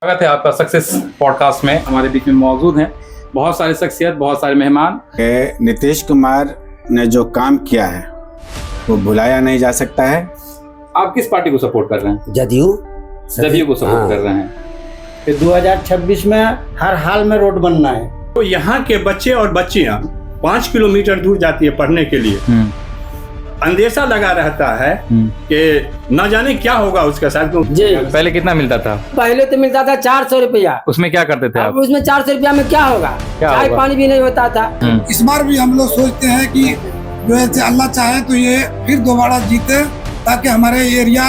स्वागत है आपका सक्सेस पॉडकास्ट में। हमारे बीच में मौजूद हैं बहुत सारी शख्सियत, बहुत सारे मेहमान। नीतीश कुमार ने जो काम किया है वो भुलाया नहीं जा सकता है। आप किस पार्टी को सपोर्ट कर रहे हैं? जदयू को सपोर्ट कर रहे हैं। कि 2026 में हर हाल में रोड बनना है। तो यहाँ के बच्चे और बच्चियाँ 5 किलोमीटर दूर जाती है पढ़ने के लिए। अंदेशा लगा रहता है कि न जाने क्या होगा उसके साथ। जी, पहले कितना मिलता था? पहले तो मिलता था 400 रुपया। उसमें क्या करते थे आप? उसमें 400 रुपया में क्या होगा? चाय पानी भी नहीं होता था। इस बार भी हम लोग सोचते हैं कि जो है अल्लाह चाहे तो ये फिर दोबारा जीते, ताकि हमारे एरिया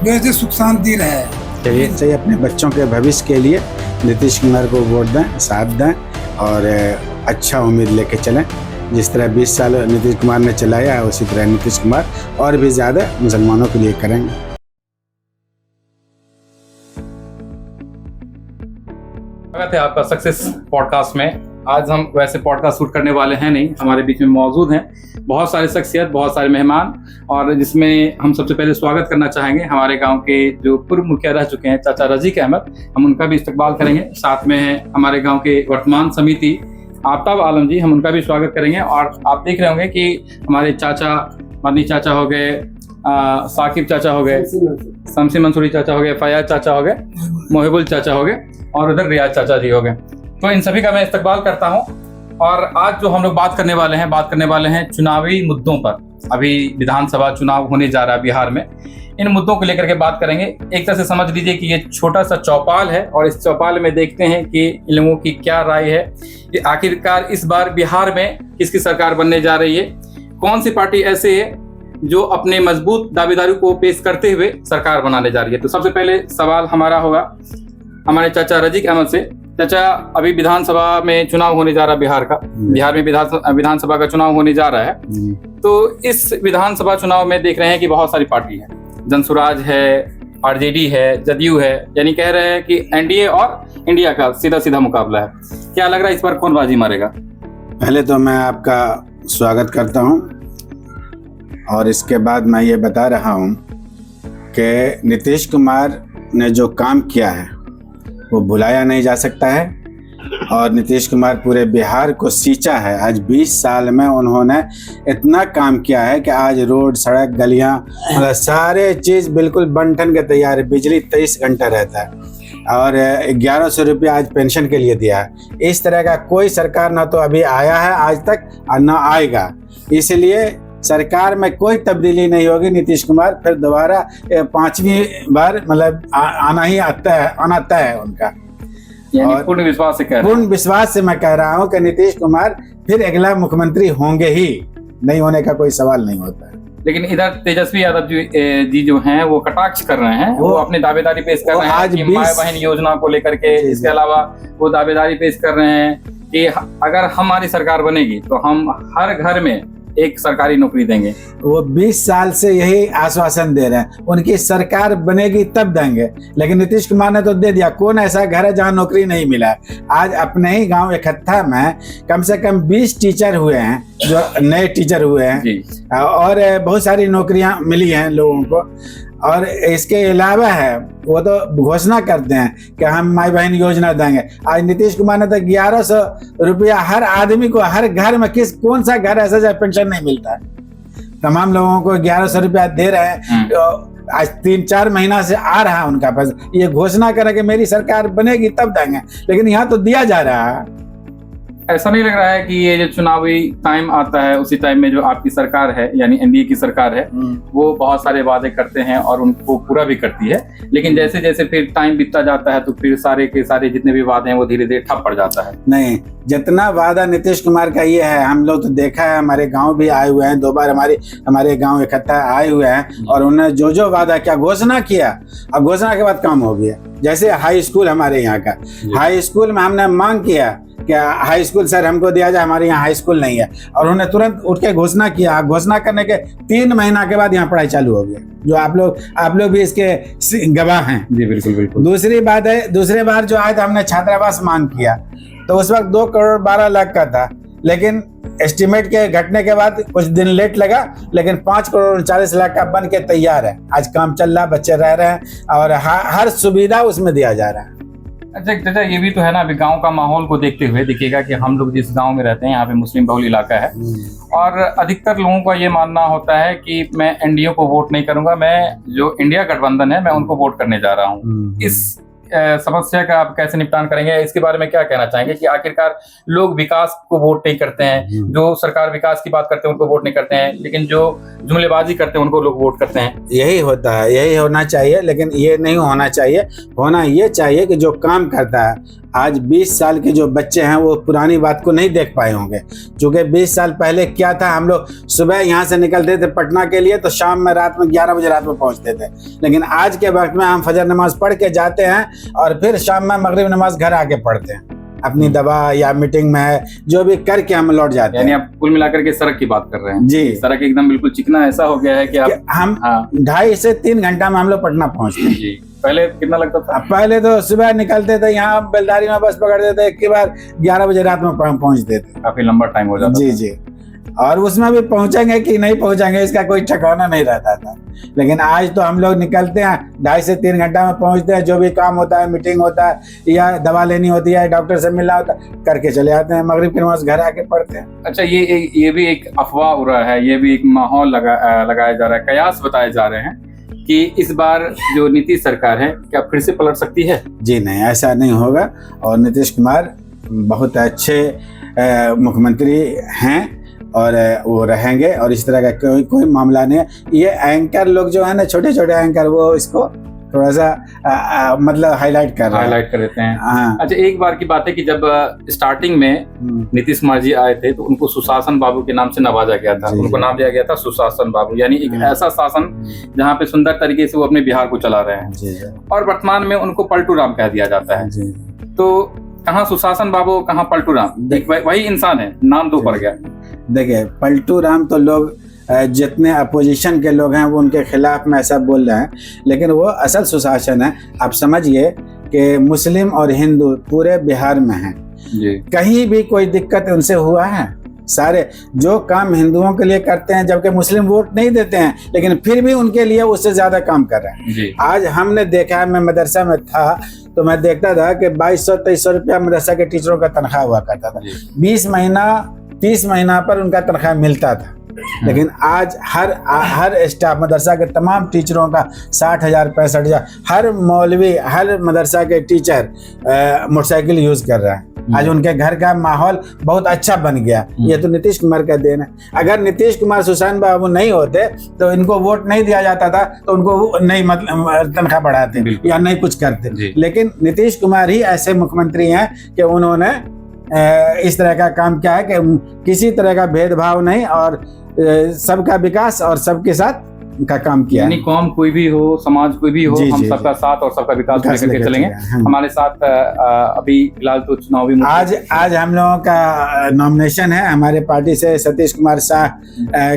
जो है सुख शांति रहे। चाहिए अपने बच्चों के भविष्य के लिए नीतीश कुमार को वोट दें, साथ दें और अच्छा उम्मीद लेके चलें। जिस तरह 20 साल नीतीश कुमार ने चलाया है उसी तरह नीतीश कुमार और भी ज़्यादा मुसलमानों के लिए करेंगे। स्वागत है आपका सक्सेस पॉडकास्ट में। आज हम वैसे पॉडकास्ट शूट करने वाले हैं नहीं, हमारे बीच में मौजूद हैं बहुत सारी शख्सियत, बहुत सारे मेहमान। और जिसमें हम सबसे पहले स्वागत करना चाहेंगे हमारे गांव के जो पूर्व मुखिया रह चुके हैं चाचा रजीक अहमद। हम उनका भी इस्तकबाल करेंगे। साथ में है हमारे गाँव के वर्तमान समिति आफ्ताब आलम जी, हम उनका भी स्वागत करेंगे। और आप देख रहे होंगे कि हमारे चाचा मदनी चाचा हो गए, साकिब चाचा हो गए, शमसी मंसूरी चाचा हो गए, फयाज चाचा हो गए, मोहिबुल चाचा हो गए और उधर रियाज चाचा जी हो गए। तो इन सभी का मैं इस्तकबाल करता हूं। और आज जो हम लोग बात करने वाले हैं चुनावी मुद्दों पर। अभी विधानसभा चुनाव होने जा रहा है बिहार में। इन मुद्दों को लेकर के बात करेंगे। एक तरह से समझ लीजिए कि ये छोटा सा चौपाल है और इस चौपाल में देखते हैं कि इन लोगों की क्या राय है कि आखिरकार इस बार बिहार में किसकी सरकार बनने जा रही है, कौन सी पार्टी ऐसे है जो अपने मजबूत दावेदारी को पेश करते हुए सरकार बनाने जा रही है। तो सबसे पहले सवाल हमारा होगा हमारे चाचा रजीक अहमद से। चाचा, अभी विधानसभा में चुनाव होने जा रहा है बिहार में विधानसभा का चुनाव होने जा रहा है। तो इस विधानसभा चुनाव में देख रहे हैं कि बहुत सारी पार्टी है, जनसुराज है, आरजेडी है, जदयू है, यानी कह रहे हैं कि एनडीए और इंडिया का सीधा मुकाबला है। क्या लग रहा है इस बार कौन बाजी मारेगा? पहले तो मैं आपका स्वागत करता हूं और इसके बाद मैं ये बता रहा हूं कि नीतीश कुमार ने जो काम किया है वो भुलाया नहीं जा सकता है। और नीतीश कुमार पूरे बिहार को सींचा है। आज 20 साल में उन्होंने इतना काम किया है कि आज रोड, सड़क, गलियां, मतलब सारे चीज़ बिल्कुल बन-ठन के तैयार है। बिजली 23 घंटा रहता है और 1100 रुपया आज पेंशन के लिए दिया है। इस तरह का कोई सरकार ना तो अभी आया है आज तक और ना आएगा। इसलिए सरकार में कोई तब्दीली नहीं होगी। नीतीश कुमार फिर दोबारा 5वीं बार मतलब आना तय है उनका। और पूर्ण विश्वास से मैं कह रहा हूँ कि नीतीश कुमार फिर अगला मुख्यमंत्री होंगे ही, नहीं होने का कोई सवाल नहीं होता है। लेकिन इधर तेजस्वी यादव जी जो हैं वो कटाक्ष कर रहे हैं, वो अपनी दावेदारी पेश कर रहे हैं कि माय बहन योजना को लेकर के। इसके अलावा वो दावेदारी पेश कर रहे हैं कि अगर हमारी सरकार बनेगी तो हम हर घर में एक सरकारी नौकरी देंगे। वो 20 साल से यही आश्वासन दे रहे हैं, उनकी सरकार बनेगी तब देंगे। लेकिन नीतीश कुमार ने तो दे दिया। कौन ऐसा घर है जहां नौकरी नहीं मिला है? आज अपने ही गांव इकट्ठा में कम से कम 20 टीचर हुए हैं, जो नए टीचर हुए हैं और बहुत सारी नौकरियां मिली हैं लोगों को। और इसके अलावा है वो तो घोषणा करते हैं कि हम माई बहन योजना देंगे। आज नीतीश कुमार ने तो 1100 रुपया हर आदमी को, हर घर में कौन सा घर ऐसा जहाँ पेंशन नहीं मिलता है? तमाम लोगों को 1100 रुपया दे रहे हैं। आज 3-4 महीना से आ रहा है उनका पास। ये घोषणा करे कि मेरी सरकार बनेगी तब देंगे, लेकिन यहाँ तो दिया जा रहा है। ऐसा नहीं लग रहा है कि ये जो चुनावी टाइम आता है उसी टाइम में जो आपकी सरकार है यानी एनडीए की सरकार है वो बहुत सारे वादे करते हैं और उनको पूरा भी करती है, लेकिन जैसे जैसे फिर टाइम बीतता जाता है तो फिर सारे के सारे जितने भी वादे हैं वो धीरे धीरे ठप पड़ जाता है। नहीं, जितना वादा नीतीश कुमार का ये है, हम लोग तो देखा है, हमारे गाँव भी आए हुए हैं, 2 बार हमारे गाँव इकट्ठा आए हुए हैं और उन्होंने जो वादा किया, घोषणा किया, अब घोषणा के बाद काम हो गया। जैसे हाई स्कूल हमारे यहाँ का, हाई स्कूल में हमने मांग किया क्या हाई स्कूल सर हमको दिया जाए, हमारे यहाँ हाई स्कूल नहीं है, और उन्होंने तुरंत उठ के घोषणा किया। घोषणा करने के 3 महीना के बाद यहाँ पढ़ाई चालू हो गया, जो आप लोग भी इसके गवाह हैं। जी बिल्कुल। दूसरी बात है, दूसरी बार जो आए तो हमने छात्रावास मांग किया, तो उस वक्त 2 करोड़ 12 लाख का था, लेकिन एस्टिमेट के घटने के बाद कुछ दिन लेट लगा, लेकिन 5 करोड़ 39 लाख का बन के तैयार है। आज काम चल रहा, बच्चे रह रहे हैं और हर सुविधा उसमें दिया जा रहा है। अच्छा चाचा, ये भी तो है ना, अभी गांव का माहौल को देखते हुए देखिएगा कि हम लोग जिस गांव में रहते हैं यहाँ पे मुस्लिम बहुल इलाका है और अधिकतर लोगों का ये मानना होता है कि मैं एनडीए को वोट नहीं करूंगा, मैं जो इंडिया गठबंधन है मैं उनको वोट करने जा रहा हूँ। इस समस्या का आप कैसे निपटान करेंगे, इसके बारे में क्या कहना चाहेंगे कि आखिरकार लोग विकास को वोट नहीं करते हैं, जो सरकार विकास की बात करते हैं उनको वोट नहीं करते हैं, लेकिन जो जुमलेबाजी करते हैं उनको लोग वोट करते हैं। यही होता है, यही होना चाहिए, लेकिन ये नहीं होना चाहिए। होना ये चाहिए कि जो काम करता है, आज 20 साल के जो बच्चे हैं वो पुरानी बात को नहीं देख पाए होंगे, क्योंकि 20 साल पहले क्या था, हम लोग सुबह यहाँ से निकलते थे पटना के लिए तो शाम में रात में 11 बजे रात में पहुँचते थे, लेकिन आज के वक्त में हम फजर नमाज पढ़ के जाते हैं और फिर शाम में मगरिब नमाज घर आके पढ़ते हैं, अपनी दवा या मीटिंग में है जो भी करके हम लौट जाते हैं। यानी आप कुल मिलाकर के सड़क की बात कर रहे हैं। जी, सड़क एकदम बिल्कुल चिकना ऐसा हो गया है कि आप हम 2.5 से 3 घंटा में हम लोग पटना पहुँचते हैं। जी, पहले कितना लगता था? पहले तो सुबह निकलते थे, यहाँ बेलदारी में बस पकड़ते थे, एक बार 11 बजे रात में पहुँचते थे। काफी लंबा टाइम हो जाता जी था। जी, और उसमें भी पहुंचेंगे कि नहीं पहुंचेंगे इसका कोई ठिकाना नहीं रहता था, लेकिन आज तो हम लोग निकलते हैं 2.5 से 3 घंटा में पहुंचते हैं, जो भी काम होता है, मीटिंग होता है या दवा लेनी होती है, डॉक्टर से मिलना होता है, करके चले आते हैं, मगरिब की नमाज घर आके पढ़ते हैं। अच्छा, ये भी एक अफवाह उड़ रहा है, ये भी एक माहौल लगाया जा रहा है, कयास बताए जा रहे हैं कि इस बार जो नीतीश सरकार है क्या फिर से पलट सकती है? जी नहीं, ऐसा नहीं होगा, और नीतीश कुमार बहुत अच्छे मुख्यमंत्री हैं और वो रहेंगे, और इस तरह का कोई मामला नहीं है। ये एंकर लोग जो है ना, छोटे छोटे एंकर, वो इसको थोड़ा सा मतलब हाईलाइट कर देते हैं। हाँ। अच्छा, एक बार की बात है कि जब स्टार्टिंग में नीतीश कुमार जी आए थे तो उनको सुशासन बाबू के नाम से नवाजा गया था, उनको नाम दिया गया था सुशासन बाबू, यानी एक ऐसा शासन जहाँ पे सुंदर तरीके से वो अपने बिहार को चला रहे हैं, और वर्तमान में उनको पलटू राम कह दिया जाता है। तो कहाँ सुशासन बाबू, कहाँ पलटू राम, वही इंसान है, नाम दो पड़ गया। देखिए, पलटू राम तो लोग जितने अपोजिशन के लोग हैं वो उनके खिलाफ में ऐसा बोल रहे हैं, लेकिन वो असल सुशासन है। आप समझिए कि मुस्लिम और हिंदू पूरे बिहार में हैं, कहीं भी कोई दिक्कत उनसे हुआ है? सारे जो काम हिंदुओं के लिए करते हैं, जबकि मुस्लिम वोट नहीं देते हैं, लेकिन फिर भी उनके लिए उससे ज्यादा काम कर रहे हैं। आज हमने देखा है, मैं मदरसा में था तो मैं देखता था कि 2200-2300 रुपया मदरसा के टीचरों का तनख्वाह हुआ करता था। 20 महीना 30 महीना पर उनका तनख्वाह मिलता था, लेकिन आज हर स्टाफ मदरसा के तमाम टीचरों का 60,000 65,000, हर मौलवी, हर मदरसा के टीचर मोटरसाइकिल यूज कर रहा है। आज उनके घर का माहौल बहुत अच्छा बन गया। ये तो नीतीश कुमार का देन है। अगर नीतीश कुमार सुशासन बाबू नहीं होते तो इनको वोट नहीं दिया जाता था, तो उनको नहीं मतलब तनख्वाह बढ़ाते या नहीं कुछ करते। लेकिन नीतीश कुमार ही ऐसे मुख्यमंत्री हैं कि उन्होंने इस तरह का काम किया है कि किसी तरह का भेदभाव नहीं, और सबका विकास और सबके साथ का काम किया। यानी कौम कोई भी हो, समाज कोई भी हो, हम सबका साथ और सबका विकास लेकर के चलेंगे। हमारे साथ अभी फिलहाल तो चुनावी आज हम लोगों का नॉमिनेशन है, हमारे पार्टी से सतीश कुमार शाह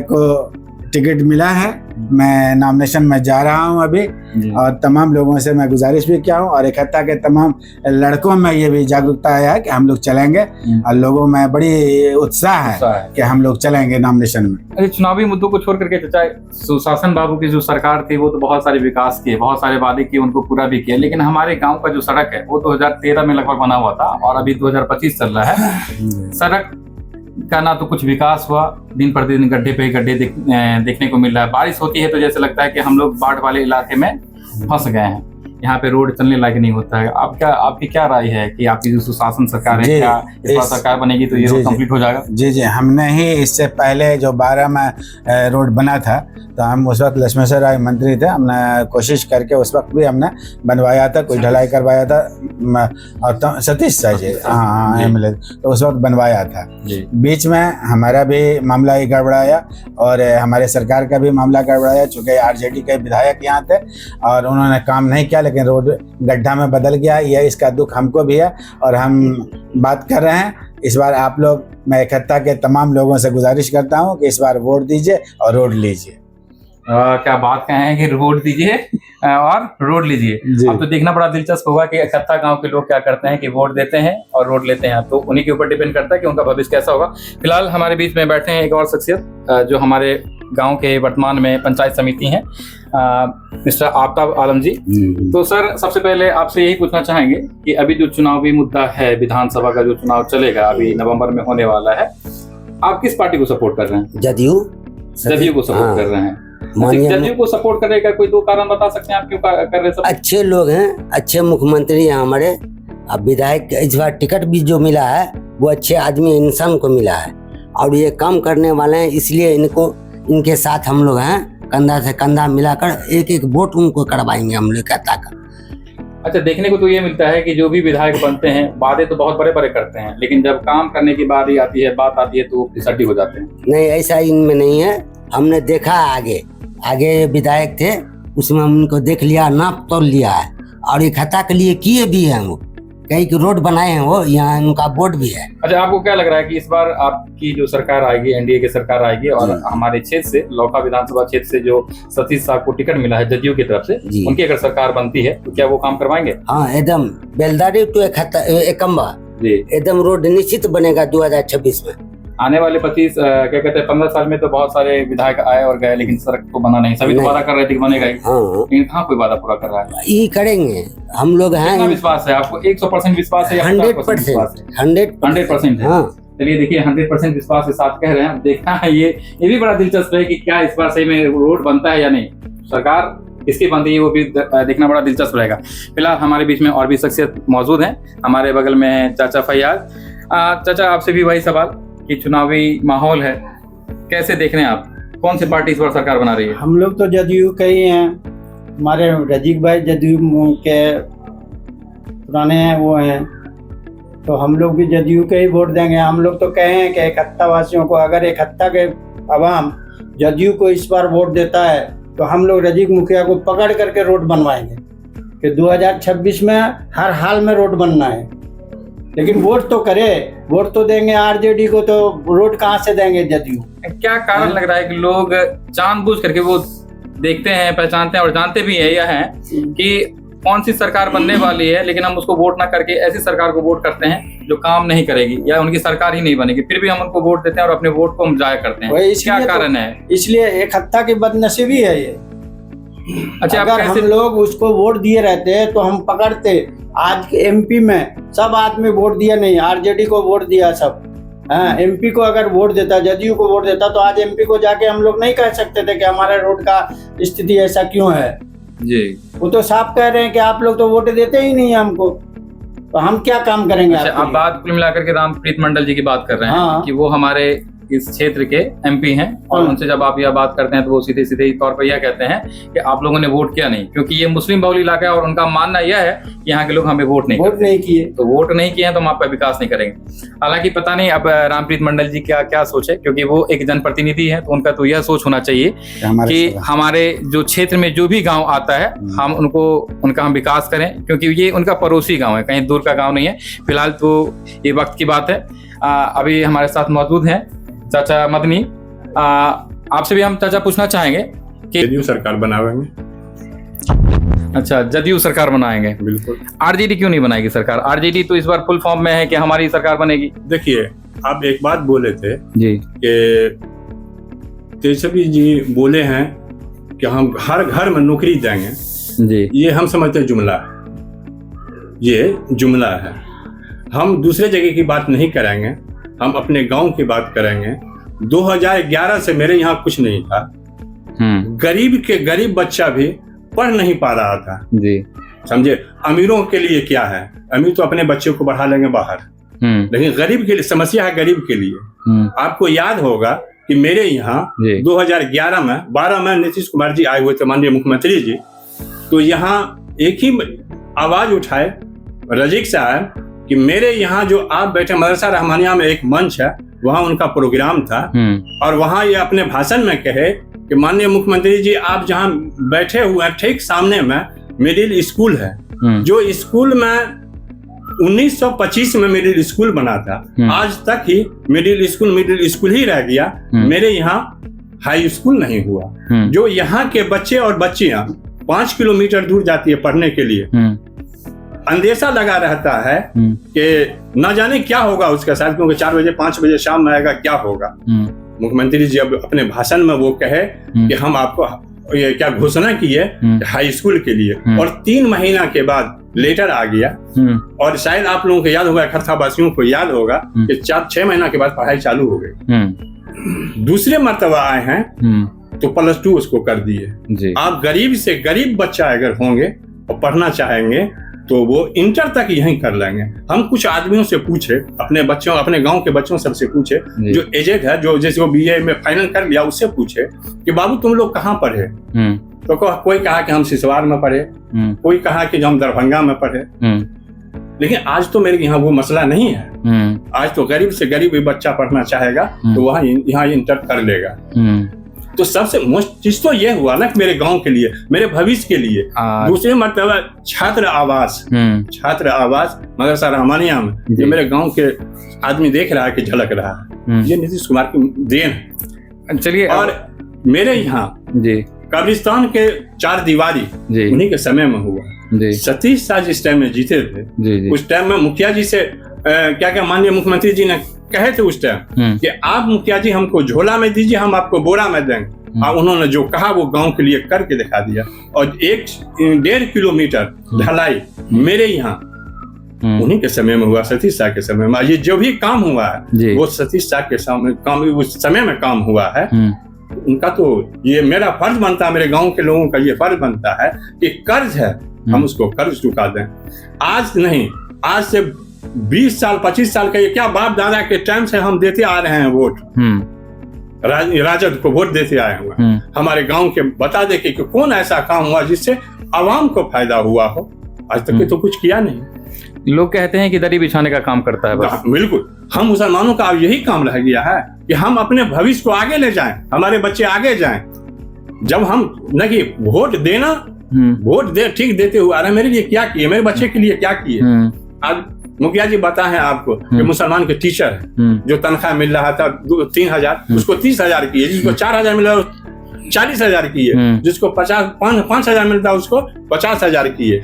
को टिकट मिला है। मैं नॉमिनेशन में जा रहा हूं अभी, और तमाम लोगों से मैं गुजारिश भी किया हूं, और इकट्ठा के तमाम लड़कों में ये भी जागरूकता आया है कि हम लोग चलेंगे, और लोगों में बड़ी उत्साह है कि हम लोग चलेंगे नॉमिनेशन में। अरे, चुनावी मुद्दों को छोड़ करके चाचा, सुशासन बाबू की जो सरकार थी वो तो बहुत सारे विकास किए, बहुत सारे वादे किए, उनको पूरा भी किया, लेकिन हमारे गाँव का जो सड़क है वो 2013 में लगभग बना हुआ था और अभी 2025 चल रहा है। सड़क का ना तो कुछ विकास हुआ, दिन प्रतिदिन गड्ढे पे गड्ढे देखने को मिल रहा है। बारिश होती है तो जैसे लगता है कि हम लोग बाढ़ वाले इलाके में फंस गए हैं, यहाँ पे रोड चलने लायक नहीं होता है। आपकी क्या राय है कि आपकी जो सुशासन सरकार है, क्या इस बार सरकार बनेगी तो ये रोड कंप्लीट हो जाएगा? जी, हमने ही इससे पहले जो 12 में रोड बना था, तो हम उस वक्त लक्ष्मेश्वर राय मंत्री थे, हमने कोशिश करके उस वक्त भी हमने बनवाया था, कुछ ढलाई करवाया था, और सतीश शाह जी MLA, तो उस वक्त बनवाया था। बीच में हमारा भी मामला ही गड़बड़ाया और हमारे सरकार का भी मामला गड़बड़ाया, चूँकि RJD के विधायक यहाँ थे और उन्होंने काम नहीं किया, लेकिन रोड गड्ढा में बदल गया। यह इसका दुख हमको भी है, और हम बात कर रहे हैं इस बार आप लोग, मैं इकट्ठा के तमाम लोगों से गुजारिश करता हूं कि इस बार वोट दीजिए और रोड लीजिए। क्या बात कहें कि वोट दीजिए और रोड लीजिए। अब तो देखना बड़ा दिलचस्प होगा कि इकट्ठा गांव के लोग क्या करते हैं कि वोट देते हैं और रोड लेते हैं, तो उन्हीं के ऊपर डिपेंड करता है कि उनका भविष्य कैसा होगा। फिलहाल हमारे बीच में बैठे हैं एक और शख्सियत जो हमारे गांव के वर्तमान में पंचायत समिति हैं, मिस्टर आफ्ताब आलम जी। तो सर, सबसे पहले आपसे यही पूछना चाहेंगे कि अभी जो चुनावी मुद्दा है, विधानसभा का जो चुनाव चलेगा अभी नवंबर में होने वाला है, आप किस पार्टी को सपोर्ट कर रहे हैं? जदयू को सपोर्ट कर रहे हैं। जदयू को सपोर्ट करने का कोई दो कारण बता सकते हैं आप क्यों कर रहे हैं? अच्छे लोग हैं, अच्छे मुख्यमंत्री हैं हमारे। अब विधायक इस बार टिकट भी जो मिला है वो अच्छे आदमी इंसान को मिला है और ये काम करने वाले हैं, इसलिए इनके साथ हम लोग हैं, कंधा से कंधा मिलाकर एक एक वोट उनको करवाएंगे हम लोग कहता कर। अच्छा, देखने को तो ये मिलता है कि जो भी विधायक बनते हैं वादे तो बहुत बड़े बड़े करते हैं, लेकिन जब काम करने की बारी आती है, बात आती है, तो वो फिसड्डी हो जाते हैं। नहीं, ऐसा इनमें नहीं है। हमने देखा आगे विधायक थे, उसमें हम उनको देख लिया, नाप तोल लिया है और इकट्ठा के लिए किए भी हैं। वो कई रोड बनाए हैं, वो यहाँ उनका बोर्ड भी है। अच्छा, आपको क्या लग रहा है कि इस बार आपकी जो सरकार आएगी, एनडीए की सरकार आएगी और हमारे क्षेत्र से, लौका विधानसभा क्षेत्र से जो सतीश साहब को टिकट मिला है जदयू की तरफ से, उनकी अगर सरकार बनती है तो क्या वो काम करवाएंगे? हाँ, एकदम बेलदारी टू एकम्बा एकदम रोड निश्चित बनेगा 2026 में। आने वाले 15 साल में तो बहुत सारे विधायक आए और गए, लेकिन सड़क तो बना नहीं। सभी तो वादा कर रहे थे कि बनेगा ही, लेकिन कहाँ कोई वादा पूरा कर रहा है? ये करेंगे हम लोग हैं। कितना विश्वास है आपको? 100% विश्वास है? 100% है। चलिए देखिए, 100% विश्वास के साथ कह रहे हैं। देखना है, ये भी बड़ा दिलचस्प है कि क्या इस बार सही में रोड बनता है या नहीं, सरकार इसकी बनती है, वो भी देखना बड़ा दिलचस्प रहेगा। फिलहाल हमारे बीच में और भी शख्सियत मौजूद हैं। हमारे बगल में है चाचा फैयाज। चाचा, आपसे भी वही सवाल कि चुनावी माहौल है, कैसे देख रहे हैं आप? कौन सी पार्टी इस बार सरकार बना रही है? हम लोग तो जदयू के ही हैं। हमारे रजीक भाई जदयू के पुराने हैं, वो हैं, तो हम लोग भी जदयू के ही वोट देंगे। हम लोग तो कहे हैं कि इकहत्ता वासियों को, अगर इकहत्ता के अवाम जदयू को इस बार वोट देता है तो हम लोग रजीक मुखिया को पकड़ करके रोड बनवाएंगे कि 2026 में हर हाल में रोड बनना है। लेकिन वोट तो करे, वोट तो देंगे आरजेडी को, तो रोड कहाँ से देंगे जदयू? क्या कारण लग रहा है कि लोग जानबूझ करके वो देखते हैं, पहचानते हैं और जानते भी है यह है कि कौन सी सरकार बनने वाली है, लेकिन हम उसको वोट ना करके ऐसी सरकार को वोट करते हैं जो काम नहीं करेगी या उनकी सरकार ही नहीं बनेगी, फिर भी हम उनको वोट देते हैं और अपने वोट को हम जाया करते हैं। क्या कारण है? इसलिए एक हत्या की बदनसीबी है ये। अच्छा, अगर हम लोग उसको वोट दिए रहते तो हम पकड़ते। आज एमपी में सब आदमी वोट दिया नहीं, आरजेडी को वोट दिया सब। एमपी को अगर वोट देता, जदयू को वोट देता, तो आज एमपी को जाके हम लोग नहीं कह सकते थे कि हमारे रोड का स्थिति ऐसा क्यों है जी। वो तो साफ कह रहे हैं कि आप लोग तो वोट देते ही नहीं हमको, तो हम क्या काम करेंगे? अच्छा, आप बात कुल मिलाकर के रामप्रीत मंडल जी की बात कर रहे हैं कि वो हमारे इस क्षेत्र के एमपी हैं और उनसे जब आप यह बात करते हैं तो वो सीधे सीधे तौर पर यह कहते हैं कि आप लोगों ने वोट किया नहीं, क्योंकि ये मुस्लिम बहुल इलाका है और उनका मानना यह है कि यहाँ के लोग हमें वोट नहीं किए, तो वोट नहीं किए हैं तो हम आपका विकास नहीं करेंगे। हालांकि पता नहीं अब रामप्रीत मंडल जी क्या सोचे, क्योंकि वो एक जनप्रतिनिधि है, तो उनका तो यह सोच होना चाहिए कि हमारे जो क्षेत्र में जो भी गाँव आता है हम उनका हम विकास करें, क्योंकि ये उनका पड़ोसी गाँव है, कहीं दूर का गाँव नहीं है। फिलहाल तो ये वक्त की बात है। अभी हमारे साथ मौजूद हैं चाचा मदनी। आपसे भी हम चाचा पूछना चाहेंगे कि जदयू सरकार बनाएंगे। अच्छा, जदयू सरकार बनाएंगे, बिल्कुल। आरजेडी क्यों नहीं बनाएगी सरकार? आरजेडी तो इस बार फुल फॉर्म में है कि हमारी सरकार बनेगी। देखिए, आप एक बात बोले थे जी कि तेजस्वी जी बोले हैं कि हम हर घर में नौकरी देंगे जी। ये हम समझते हैं जुमला है, ये जुमला है। हम दूसरे जगह की बात नहीं करेंगे, हम अपने गांव की बात करेंगे। 2011 से मेरे यहाँ कुछ नहीं था, गरीब बच्चा भी पढ़ नहीं पा रहा था जी, समझे। अमीरों के लिए क्या है, अमीर तो अपने बच्चों को बढ़ा लेंगे बाहर, लेकिन गरीब के लिए समस्या है, गरीब के लिए। आपको याद होगा कि मेरे यहाँ 2011 में 12 में नीतीश कुमार जी आए हुए थे, माननीय मुख्यमंत्री जी, तो यहाँ एक ही आवाज उठाए रजीक साहब कि मेरे यहाँ जो आप बैठे मदरसा रहमानिया में एक मंच है, वहाँ उनका प्रोग्राम था और वहाँ ये अपने भाषण में कहे कि माननीय मुख्यमंत्री जी आप जहाँ बैठे हुए हैं ठीक सामने में मिडिल स्कूल है, जो स्कूल में 1925 में मिडिल स्कूल बना था, आज तक ही मिडिल स्कूल ही रह गया। मेरे यहाँ हाई स्कूल नहीं हुआ, जो यहाँ के बच्चे और बच्चियां 5 किलोमीटर दूर जाती है पढ़ने के लिए। अंदेशा लगा रहता है कि न जाने क्या होगा उसके साथ, क्योंकि 4 बजे 5 बजे शाम में आएगा, क्या होगा। मुख्यमंत्री जी अब अपने भाषण में वो कहे कि हम आपको ये क्या घोषणा की है हाई स्कूल के लिए, और 3 महीना के बाद लेटर आ गया। और शायद आप लोगों को याद होगा, खरथा वासियों को याद होगा कि 4-6 महीना के बाद पढ़ाई चालू हो गई। दूसरे मर्तबा आए हैं तो +2 उसको कर दिए। आप गरीब से गरीब बच्चा अगर होंगे और पढ़ना चाहेंगे तो वो इंटर तक यहीं कर लेंगे। हम कुछ आदमियों से पूछे, अपने बच्चों, अपने गांव के बच्चों सबसे पूछे जो एजेड है, जो जैसे वो BA में फाइनल कर लिया, उससे पूछे कि बाबू तुम लोग कहाँ पढ़े, तो कोई कहा कि हम सिसवार में पढ़े, कोई कहा कि हम दरभंगा में पढ़े। लेकिन आज तो मेरे यहाँ वो मसला नहीं है। आज तो गरीब से गरीब भी बच्चा पढ़ना चाहेगा तो वहाँ यहाँ इंटर कर लेगा। तो सबसे मोस्ट चीज तो ये हुआ ना कि मेरे गांव के लिए, मेरे भविष्य के लिए। दूसरे मतलब छात्र आवास मदरसा रहमानिया में, जो मेरे गांव के आदमी देख रहा है कि झलक रहा है, ये नीतीश कुमार की देन है। चलिए, और मेरे यहाँ कब्रिस्तान के 4 दीवारी उन्हीं के समय में हुआ। सतीश शाह जिस टाइम में जीते थे, उस टाइम में मुखिया जी से क्या माननीय मुख्यमंत्री जी ने कहे थे उस टाइम कि आप मुखिया जी हमको झोला में दीजिए, हम आपको बोरा में देंगे। और उन्होंने जो कहा वो गांव के लिए करके दिखा दिया। और 1.5 किलोमीटर ढलाई मेरे यहाँ उन्हीं के समय में हुआ, सतीश शाह के समय में। ये जो भी काम हुआ है वो सतीश शाह के समय में काम हुआ है। उनका तो ये मेरा फर्ज बनता है, मेरे गांव के लोगों का ये फर्ज बनता है कि कर्ज है हम उसको कर्ज चुका दें। आज नहीं, आज से 20 साल 25 साल का ये क्या बाप दादा के टाइम से हम देते आ रहे हैं वोट, राजद को वोट देते आए हुए। हमारे गांव के बता दे कि कौन ऐसा काम हुआ जिससे आवाम को फायदा हुआ हो, आज तक तो कुछ किया नहीं। लोग कहते हैं कि दरी बिछाने का काम करता है बस। बिल्कुल, हम मुसलमानों का अब यही काम रह गया है कि हम अपने भविष्य को आगे ले जाएं, हमारे बच्चे आगे जाएं। जब हम न कि वोट देना, वोट दे ठीक देते हुए अरे मेरे लिए क्या किए, मेरे बच्चे के लिए क्या किए। आज मुखिया जी बताए हैं आपको कि मुसलमान के टीचर है जो तनख्वाह मिल रहा था 3,000, उसको 30,000 किए, जिसको 4,000 मिल रहा 40,000 किए, जिसको 5,000 मिलता उसको 50,000 किए।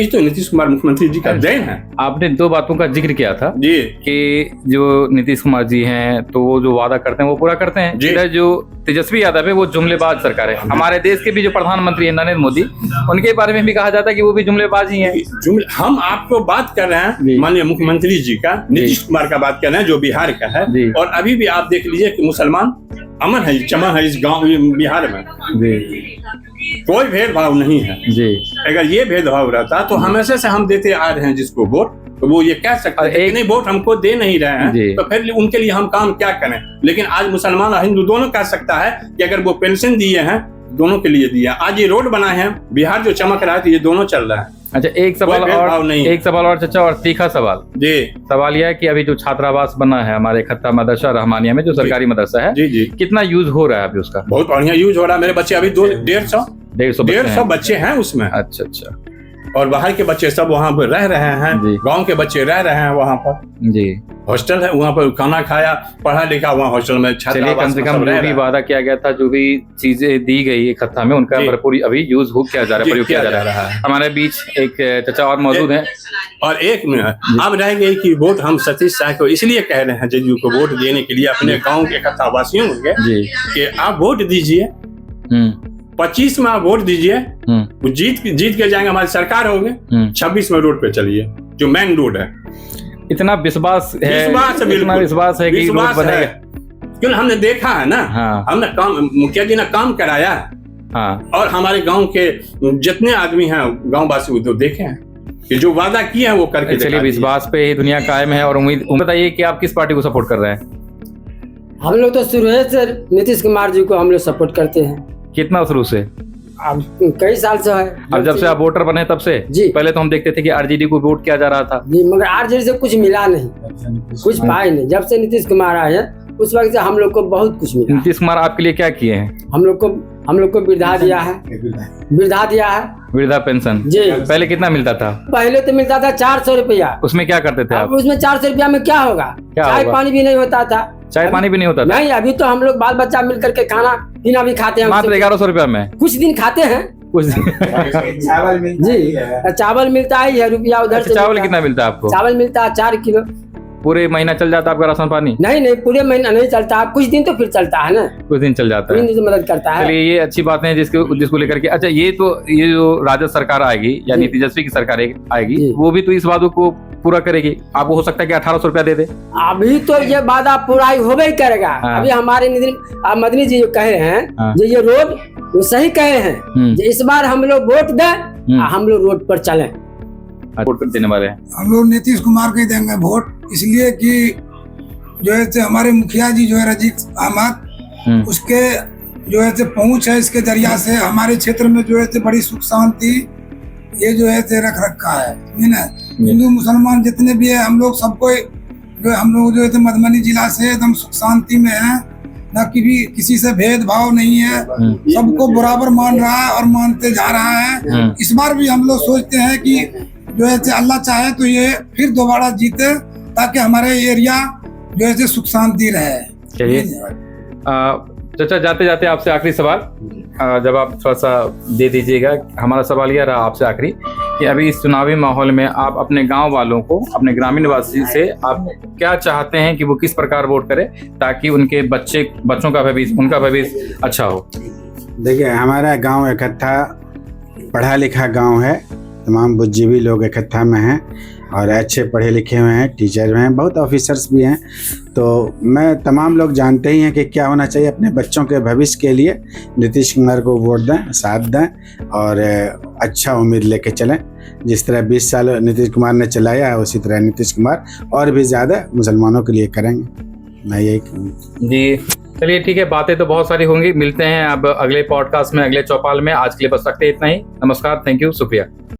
तो नीतीश कुमार मुख्यमंत्री जी का देन है। आपने 2 बातों का जिक्र किया था जी कि जो नीतीश कुमार जी हैं तो वो जो वादा करते हैं वो पूरा करते हैं। इधर जो तेजस्वी यादव है वो जुमलेबाज सरकार है। हमारे देश के भी जो प्रधानमंत्री है नरेंद्र मोदी, उनके बारे में भी कहा जाता है कि वो भी जुमलेबाज ही हैं। हम आपको बात कर रहे हैं माननीय मुख्यमंत्री जी का, नीतीश कुमार का बात कर रहे हैं जो बिहार का है। और अभी भी आप देख लीजिए कि मुसलमान अमन है, चमन है इस गाँव बिहार में, कोई भेदभाव नहीं है जी। अगर ये भेदभाव रहता तो हमेशा से हम देते आ रहे हैं जिसको वोट, तो वो ये कह सकते हैं कि नहीं वोट हमको दे नहीं रहे हैं तो फिर उनके लिए हम काम क्या करें। लेकिन आज मुसलमान और हिंदू दोनों कह सकता है कि अगर वो पेंशन दिए हैं दोनों के लिए दिया, आज ये रोड बनाए हैं, बिहार जो चमक रहा है तो ये दोनों चल रहा है। अच्छा, एक सवाल और चाचा, और तीखा सवाल जी। सवाल यह है कि अभी जो छात्रावास बना है हमारे खत्ता मदरसा रहमानिया में, जो सरकारी मदरसा है जी, कितना यूज हो रहा है अभी उसका? बहुत बढ़िया यूज हो रहा है। मेरे बच्चे अभी 150 बच्चे हैं उसमें। अच्छा। और बाहर के बच्चे सब वहाँ पर रह रहे हैं, गांव के बच्चे रह रहे हैं वहाँ पर जी। हॉस्टल है, वहाँ पर खाना खाया, पढ़ा लिखा वहाँ हॉस्टल में। चलिए, कम से कम जो भी वादा किया गया था, जो भी चीजें दी गई इकट्ठा में, उनका भरपूर अभी यूज किया जा रहा है, प्रयोग किया जा रहा है। हमारे बीच एक चाचा और मौजूद हैं। और 1 मिनट अब रह गई कि वोट हम सतीश शाह को इसलिए कह रहे हैं जदयू को वोट देने के लिए अपने गाँव के इकट्ठा वासियों को कि आप वोट दीजिए, 25 में आप वोट दीजिए, जीत के जाएंगे, हमारी सरकार होगी। 26 में रोड पे चलिए, जो मेन रोड है। इतना विश्वास है कि रोड बनेगा, क्यों? हमने देखा है ना। हमने काम, मुखिया जी ने काम कराया है। और हमारे गांव के जितने आदमी हैं गांव वासी वो तो देखे हैं कि जो वादा किया है वो करके। चलिए, विश्वास पे ही दुनिया कायम है। और उम्मीद बताइए कि आप किस पार्टी को सपोर्ट कर रहे हैं? हम लोग तो शुरू से नीतीश कुमार जी को हम लोग सपोर्ट करते हैं। कितना शुरू से? अब कई साल से है। अब जब से आप वोटर बने तब से जी। पहले तो हम देखते थे कि आरजेडी को वोट किया जा रहा था जी, मगर आरजेडी से कुछ मिला नहीं, कुछ पाए नहीं। जब से नीतीश कुमार आए हैं उस वक्त से हम लोग को बहुत कुछ मिला। नीतीश कुमार आपके लिए क्या किए हैं? हम लोग को वृद्धा दिया है, वृद्धा पेंशन जी। पहले कितना मिलता था? पहले तो मिलता था 400 रुपया। उसमें क्या करते थे आप? उसमें 400 रुपया में क्या होगा? चाय पानी भी नहीं होता था। चाय पानी भी नहीं होता था? नहीं, अभी तो हम लोग बाल बच्चा मिल करके खाना पीना भी खाते हैं। मात्र 1100 रुपया में कुछ दिन खाते हैं, कुछ दिन जी। चावल मिलता है, ₹1 उधर से। चावल कितना मिलता है आपको? चावल मिलता है 4 किलो। पूरे महीना चल जाता आपका राशन पानी? नहीं पूरे महीना नहीं चलता, कुछ दिन तो फिर चलता है ना, कुछ दिन चल जाता कुछ है। दिन तो मदद करता है। चलिए ये अच्छी बात है जिसको लेकर के। अच्छा ये जो राजद सरकार आएगी यानी तेजस्वी की सरकार आएगी, वो भी तो इस वादों को पूरा करेगी। आपको हो सकता है कि 1800 रुपया दे दे। अभी तो ये वादा पूरा होवे ही करेगा। अभी हमारे मदनी जी जो कहे हैं जो ये रोड वो सही कहे हैं, जो इस बार हम लोग वोट दें, हम लोग रोड पर चलें। वोट देने वाले हैं हम लोग नीतीश कुमार को ही देंगे वोट, इसलिए कि जो है हमारे मुखिया जी जो है रजीक अहमद, उसके जो है पहुंच है, इसके जरिया से हमारे क्षेत्र में जो है बड़ी सुख शांति ये जो है रख रखा है ना। हिंदू मुसलमान जितने भी है हम लोग सबको जो हम लोग जो है मधुबनी जिला से एकदम सुख शांति में है, न कि भी किसी से भेदभाव नहीं है, सबको बराबर मान रहा है और मानते जा रहा है। इस बार भी हम लोग सोचते हैं कि जो है अल्लाह चाहे तो ये फिर दोबारा जीते, ताकि हमारे एरिया जो है सुख शांति रहे। चलिए चाचा जाते जाते आपसे आखिरी सवाल, जब आप थोड़ा सा दे दीजिएगा। हमारा सवाल यह रहा आपसे आखिरी कि अभी इस चुनावी माहौल में आप अपने गांव वालों को, अपने ग्रामीण वासी से आप क्या चाहते हैं कि वो किस प्रकार वोट करें ताकि उनके बच्चों का भविष्य, उनका भविष्य अच्छा हो? देखिए हमारा गांव इकट्ठा पढ़ा लिखा गांव है, तमाम बुद्धिजीवी लोग इकट्ठा में हैं और अच्छे पढ़े लिखे हुए हैं, टीचर हैं, बहुत ऑफिसर्स भी हैं। तो मैं तमाम लोग जानते ही हैं कि क्या होना चाहिए। अपने बच्चों के भविष्य के लिए नीतीश कुमार को वोट दें, साथ दें और अच्छा उम्मीद लेके चलें। जिस तरह 20 साल नीतीश कुमार ने चलाया है उसी तरह नीतीश कुमार और भी ज़्यादा मुसलमानों के लिए करेंगे, मैं यही कहूँगा। जी चलिए ठीक है, बातें तो बहुत सारी होंगी। मिलते हैं अब अगले पॉडकास्ट में, अगले चौपाल में। आज के लिए बस रखते हैं इतना ही। नमस्कार, थैंक यू, शुक्रिया।